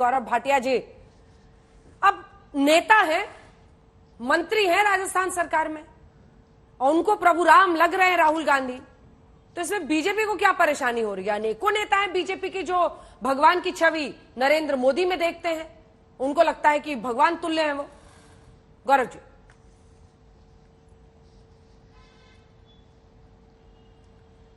गौरव भाटिया जी अब नेता है, मंत्री है राजस्थान सरकार में और उनको प्रभु राम लग रहे हैं राहुल गांधी, तो इसमें बीजेपी को क्या परेशानी हो रही है? अनेकों नेता है बीजेपी की जो भगवान की छवि नरेंद्र मोदी में देखते हैं, उनको लगता है कि भगवान तुल्य हैं वो। गौरव जी।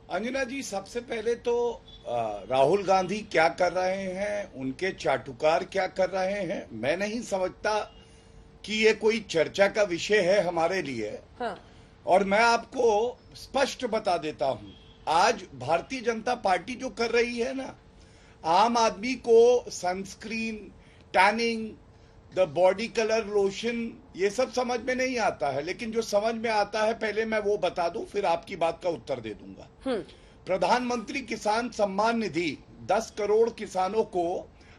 अंजना जी, सबसे पहले तो राहुल गांधी क्या कर रहे हैं, उनके चाटुकार क्या कर रहे हैं, मैं नहीं समझता कि ये कोई चर्चा का विषय है हमारे लिए। हाँ। और मैं आपको स्पष्ट बता देता हूं, आज भारतीय जनता पार्टी जो कर रही है ना, आम आदमी को sunscreen, tanning, the body colour lotion, ये सब समझ में नहीं आता है, लेकिन जो समझ में आता है पहले मैं वो बता दूं, फिर आपकी बात का उत्तर दे दूंगा। प्रधानमंत्री किसान सम्मान निधि 10 करोड़ किसानों को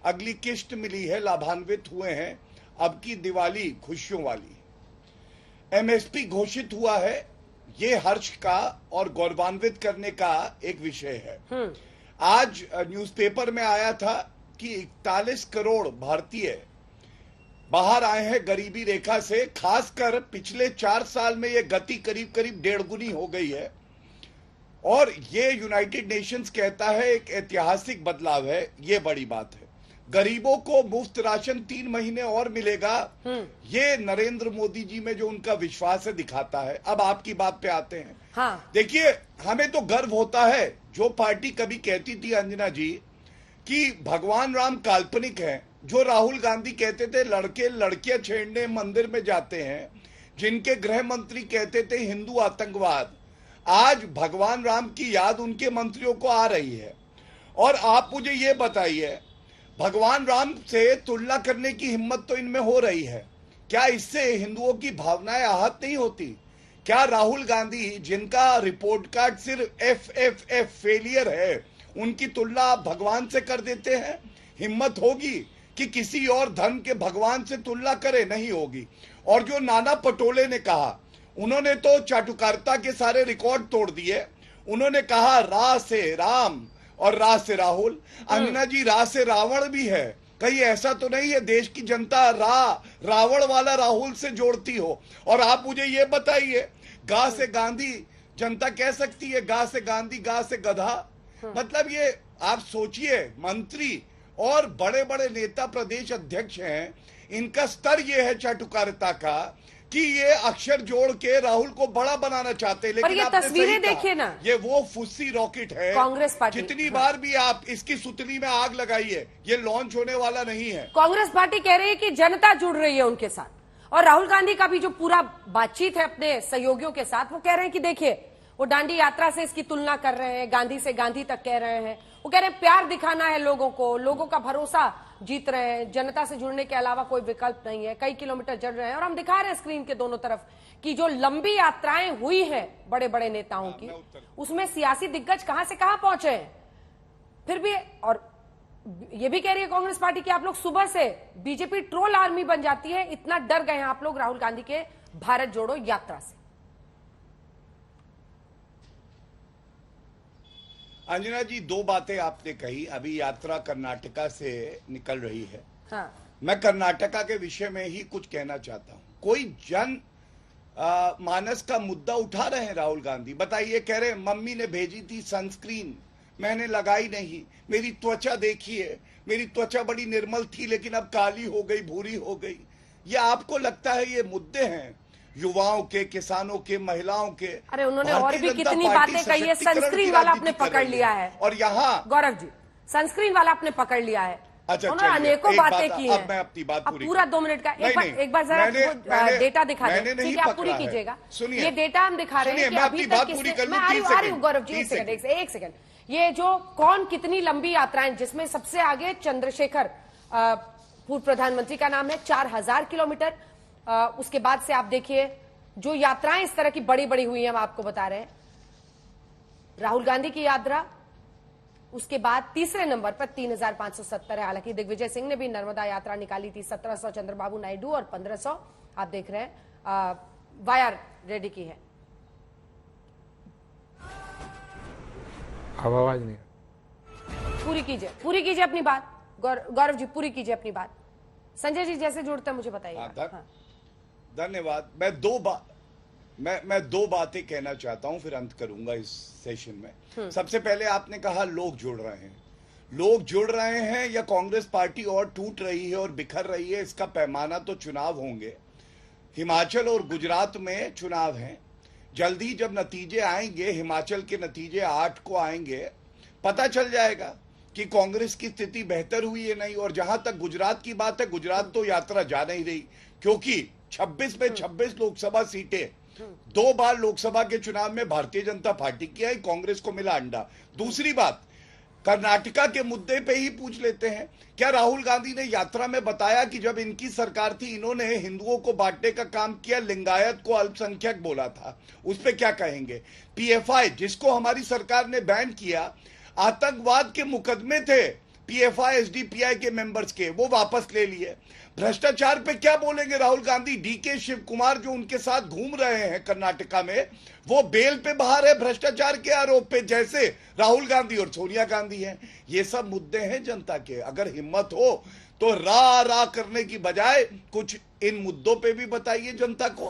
अगली किस्त मिली है, लाभान्वित हुए हैं। अब की दिवाली खुशियों वाली। एमएसपी घोषित हुआ है, ये हर्ष का और गौरवान्वित करने का एक विषय है। आज न्यूज़पेपर में आया था कि 41 करोड़ भारतीय बाहर आए हैं गरीबी रेखा से, खासकर पिछले 4 साल में ये गति करीब करीब 1.5 गुनी हो गई है। और ये यूनाइटेड नेशंस कहता है एक ऐतिहासिक बदलाव है, ये बड़ी बात है। गरीबों को मुफ्त राशन 3 महीने और मिलेगा, ये नरेंद्र मोदी जी में जो उनका विश्वास है दिखाता है। अब आपकी बात पे आते हैं। हाँ। देखिए, हमें तो गर्व होता है, जो पार्टी कभी कहती थी अंजना जी कि भगवान राम काल्पनिक हैं, जो राहुल गांधी कहते थे लड़के लड़कियां छेड़ने मंदिर में जाते हैं, जिनके गृह मंत्री कहते थे हिंदू आतंकवाद, आज भगवान राम की याद उनके मंत्रियों को आ रही है। और आप मुझे ये बताइए, भगवान राम से तुलना करने की हिम्मत तो इनमें हो रही है, क्या इससे हिंदुओं की भावनाएं आहत नहीं होती? क्या राहुल गांधी, जिनका रिपोर्ट कार्ड सिर्फ FFF फेलियर है, उनकी तुलना आप भगवान से कर देते हैं? हिम्मत होगी कि किसी और धर्म के भगवान से तुलना करे? नहीं होगी। और जो नाना पटोले ने कहा, उन्होंने तो चाटुकारिता के सारे रिकॉर्ड तोड़ दिए। उन्होंने कहा रा से राम और रा से राहुल। अंजना जी, रा से रावण भी है। कहीं ऐसा तो नहीं है देश की जनता रावण वाला राहुल से जोड़ती हो? और आप मुझे ये बताइए, गा से गांधी जनता कह सकती है, गा से गांधी, गा से गधा? मतलब ये आप सोचिए, मंत्री और बड़े बड़े नेता प्रदेश अध्यक्ष हैं, इनका स्तर ये है चाटुकारिता का कि ये अक्षर जोड़ के राहुल को बड़ा बनाना चाहते हैं। लेकिन ये तस्वीरें देखिए ना, ये वो फुस्सी रॉकेट है। कांग्रेस पार्टी जितनी बार भी आप इसकी सुतली में आग लगाइए, ये लॉन्च होने वाला नहीं है। कांग्रेस पार्टी कह रही है कि जनता जुड़ रही है उनके साथ, और राहुल गांधी का भी जो पूरा बातचीत है अपने सहयोगियों के साथ, वो कह रहे हैं कि देखिए, वो दांडी यात्रा से इसकी तुलना कर रहे हैं, गांधी से गांधी तक कह रहे हैं। वो कह रहे हैं प्यार दिखाना है लोगों को, लोगों का भरोसा जीत रहे हैं, जनता से जुड़ने के अलावा कोई विकल्प नहीं है, कई किलोमीटर चल रहे हैं। और हम दिखा रहे हैं स्क्रीन के दोनों तरफ कि जो लंबी यात्राएं हुई हैं बड़े बड़े नेताओं की, उसमें सियासी दिग्गज कहां से कहां पहुंचे हैं। फिर भी, और ये भी कह रही है कांग्रेस पार्टी कि आप लोग सुबह से बीजेपी ट्रोल आर्मी बन जाती है, इतना डर गए हैं आप लोग राहुल गांधी के भारत जोड़ो यात्रा से। अंजना जी, 2 बातें आपने कही। अभी यात्रा कर्नाटका से निकल रही है। हाँ। मैं कर्नाटका के विषय में ही कुछ कहना चाहता हूं। कोई जन मानस का मुद्दा उठा रहे हैं राहुल गांधी? बताइए, कह रहे मम्मी ने भेजी थी सनस्क्रीन, मैंने लगाई नहीं, मेरी त्वचा देखिए, मेरी त्वचा बड़ी निर्मल थी लेकिन अब काली हो गई, भूरी हो गई। ये आपको लगता है ये मुद्दे हैं युवाओं के, किसानों के, महिलाओं के? अरे उन्होंने और भी कितनी बातें कही है। सनस्क्रीन वाला आपने पकड़ लिया है। और यहाँ गौरव जी, सनस्क्रीन वाला आपने पकड़ लिया है। अच्छा, उन्होंने अनेकों बातें की हैं। अब मैं अपनी बात पूरी, पूरा 2 मिनट का एक बार जरा डेटा दिखा दें। ठीक है, आप पूरी कीजिएगा। सुनिए, ये डेटा हम दिखा रहे हैं कि अभी तक मैं आ रही हूँ गौरव जी, एक सेकंड। ये जो कौन कितनी लंबी यात्राएं, जिसमें सबसे आगे चंद्रशेखर पूर्व प्रधानमंत्री का नाम है, 4000 किलोमीटर। उसके बाद से आप देखिए जो यात्राएं इस तरह की बड़ी बड़ी हुई हैं, हम आपको बता रहे हैं। राहुल गांधी की यात्रा, उसके बाद तीसरे नंबर पर 3570 है। हालांकि दिग्विजय सिंह ने भी नर्मदा यात्रा निकाली थी, 1700 चंद्रबाबू नायडू और 1500 आप देख रहे हैं वायर रेडी की है। आवाज नहीं, पूरी कीजिए अपनी बात गौरव जी पूरी कीजिए अपनी बात। संजय जी जैसे जुड़ते हैं मुझे बताइए। हाँ, धन्यवाद। मैं दो बातें कहना चाहता हूं, फिर अंत करूंगा इस सेशन में। सबसे पहले आपने कहा लोग जुड़ रहे हैं। लोग जुड़ रहे हैं या कांग्रेस पार्टी और टूट रही है और बिखर रही है, इसका पैमाना तो चुनाव होंगे। हिमाचल और गुजरात में चुनाव हैं। जल्दी जब नतीजे आएंगे, हिमाचल के नतीजे 8 को आएंगे, पता चल जाएगा कि कांग्रेस की स्थिति बेहतर हुई है नहीं। और जहां तक गुजरात की बात है, गुजरात तो यात्रा जा नहीं रही, क्योंकि 26 में 26 लोकसभा सीटें 2 बार लोकसभा के चुनाव में भारतीय जनता पार्टी की आई, कांग्रेस को मिला अंडा। दूसरी बात, कर्नाटका के मुद्दे पे ही पूछ लेते हैं। क्या राहुल गांधी ने यात्रा में बताया कि जब इनकी सरकार थी इन्होंने हिंदुओं को बांटने का काम किया, लिंगायत को अल्पसंख्यक बोला था, उस पे क्या कहेंगे? पीएफआई जिसको हमारी सरकार ने बैन किया, आतंकवाद के मुकदमे थे पीएफआई एसडीपीआई के मेंबर्स के, वो वापस ले लिए। भ्रष्टाचार पे क्या बोलेंगे राहुल गांधी? डीके शिव कुमार जो उनके साथ घूम रहे हैं कर्नाटका में, वो बेल पे बाहर है भ्रष्टाचार के आरोप पे, जैसे राहुल गांधी और सोनिया गांधी हैं। ये सब मुद्दे हैं जनता के। अगर हिम्मत हो तो रा करने की बजाय कुछ इन मुद्दों पे भी बताइए जनता को।